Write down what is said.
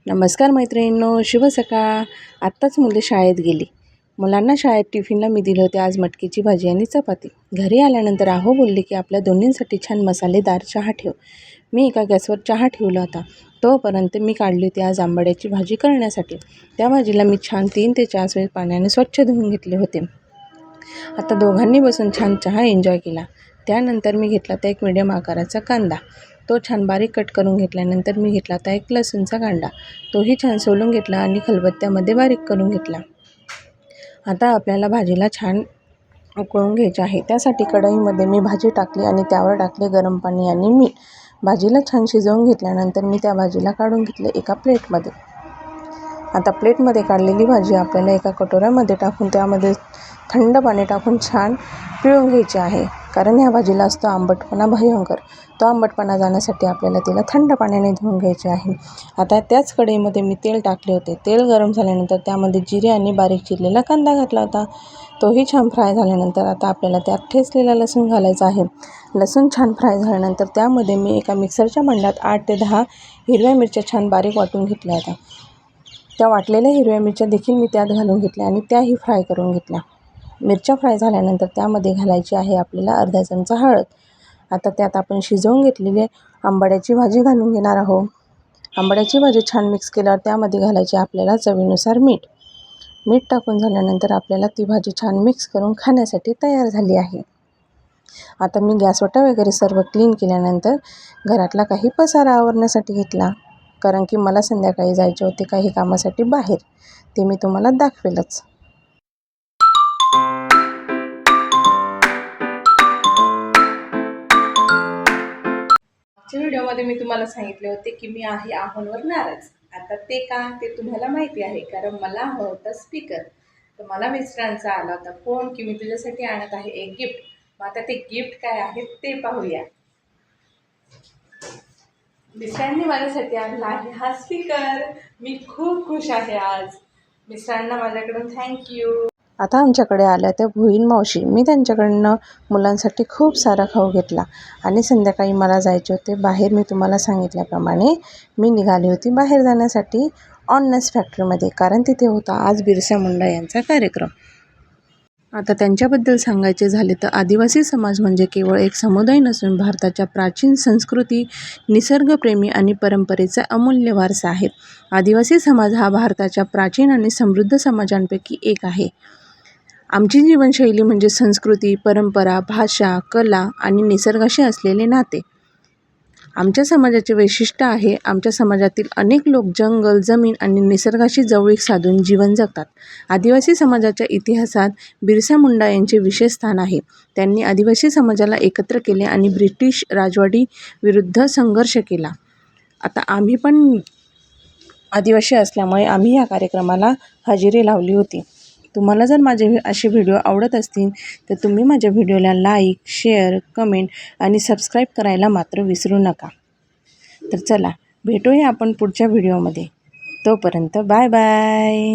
नमस्कार मैत्रिणींनो, शुभ सकाळ. आत्ताच मुले शाळेत गेली. मुलांना शाळेत टिफिनला मी दिले होते आज मटकीची भाजी आणि चपाती. घरी आल्यानंतर आहो बोलले की आपल्या दोन्हींसाठी छान मसालेदार चहा ठेव. मी एका गॅसवर चहा ठेवला होता. तोपर्यंत मी काढली होती आज आंबाड्याची भाजी करण्यासाठी. त्या भाजीला मी छान 3 ते 4 वेळेस पाण्याने स्वच्छ धुवून घेतले होते. आता दोघांनी बसून छान चहा एन्जॉय केला. त्यानंतर मी घेतला तर एक मिडियम आकाराचा कांदा. तो छान बारीक कट करून घेतल्यानंतर मी घेतला आता एक लसूणचा कांदा. तोही छान सोलून घेतला आणि खलबत्त्यामध्ये बारीक करून घेतला. आता आपल्याला भाजीला छान उकळून घ्यायचे आहे. त्यासाठी कढईमध्ये मी भाजी टाकली आणि त्यावर टाकले गरम पाणी आणि मीठ. भाजीला छान शिजवून घेतल्यानंतर मी त्या भाजीला काढून घेतले एका प्लेटमध्ये. आता प्लेटमध्ये काढलेली भाजी आपल्याला एका कटोऱ्यामध्ये टाकून त्यामध्ये थंड पाणी टाकून छान पिळून घ्यायची आहे. कारण ह्या भाजीला असतो आंबटपणा भयंकर. तो आंबटपणा जाण्यासाठी आपल्याला तिला थंड पाण्याने धुवून घ्यायचे आहे. आता त्याच कढईमध्ये मी तेल टाकले होते. तेल गरम झाल्यानंतर त्यामध्ये जिरे आणि बारीक चिरलेला कांदा घातला होता. तोही छान फ्राय झाल्यानंतर आता आपल्याला त्यात ठेचलेला लसूण घालायचा आहे. लसूण छान फ्राय झाल्यानंतर त्यामध्ये मी एका मिक्सरच्या भांड्यात 8 ते 10 हिरव्या मिरच्या छान बारीक वाटून घेतल्या होत्या. त्या वाटलेल्या हिरव्या मिरच्या देखील मी त्यात घालून घेतल्या आणि त्याही फ्राय करून घेतल्या. मिरच्या फ्राय झाल्यानंतर त्यामध्ये घालायची आहे आपल्याला अर्धा चमचा हळद. आता त्यात आपण शिजवून घेतलेली आंबाड्याची भाजी घालून घेणार आहोत. आंबाड्याची भाजी छान मिक्स केल्यावर त्यामध्ये घालायची आपल्याला चवीनुसार मीठ. मीठ टाकून झाल्यानंतर आपल्याला ती भाजी छान मिक्स करून खाण्यासाठी तयार झाली आहे. आता मी गॅसवटा वगैरे सर्व क्लीन केल्यानंतर घरातला काही पसारा आवरण्यासाठी घेतला. कारण की मला संध्याकाळी जायचे होते काही कामासाठी बाहेर. ते मी तुम्हाला दाखवेलच. व्हिडिओमध्ये मी तुम्हाला सांगितले होते की मी आहे आहोंवर नाराज. आता ते का ते तुम्हाला माहिती आहे. कारण मला हवं होतं स्पीकर. तर मला मिस्टरांचा आला होता फोन की मी तुझ्यासाठी आणत आहे एक गिफ्ट. मग आता ते गिफ्ट काय आहे ते पाहूया. मिस्टरांनी माझ्यासाठी आणला आहे हा स्पीकर. मी खूप खुश आहे आज. मिस्टरांना माझ्याकडून थँक्यू. आता आमच्याकडे आल्या त्या भुईन मावशी. मी त्यांच्याकडनं मुलांसाठी खूप सारा खाऊ घेतला आणि संध्याकाळी मला जायचे होते बाहेर. मी तुम्हाला सांगितल्याप्रमाणे मी निघाली होती बाहेर जाण्यासाठी ऑननेस फॅक्टरीमध्ये. कारण तिथे होता आज बिरसा मुंडा यांचा कार्यक्रम. आता त्यांच्याबद्दल सांगायचे झाले तर आदिवासी समाज म्हणजे केवळ एक समुदाय नसून भारताच्या प्राचीन संस्कृती, निसर्गप्रेमी आणि परंपरेचा अमूल्य वारसा आहे. आदिवासी समाज हा भारताच्या प्राचीन आणि समृद्ध समाजांपैकी एक आहे. आमची जीवनशैली म्हणजे संस्कृती, परंपरा, भाषा, कला आणि निसर्गाशी असलेले नाते. आमच्या समाजाचे वैशिष्ट्य आहे आमच्या समाजातील अनेक लोक जंगल, जमीन आणि निसर्गाशी जवळीक साधून जीवन जगतात. आदिवासी समाजाच्या इतिहासात बिरसा मुंडा यांचे विशेष स्थान आहे. त्यांनी आदिवासी समाजाला एकत्र केले आणि ब्रिटिश राजवाडी विरुद्ध संघर्ष केला. आता आम्ही पण आदिवासी असल्यामुळे आम्ही या कार्यक्रमाला हजेरी लावली होती. तुम्हाला जर माझे असे व्हिडिओ आवडत असतील तर तुम्ही माझ्या व्हिडिओला लाईक, शेअर, कमेंट आणि सबस्क्राईब करायला मात्र विसरू नका. तर चला भेटूया आपण पुढच्या व्हिडिओमध्ये. तोपर्यंत बाय बाय.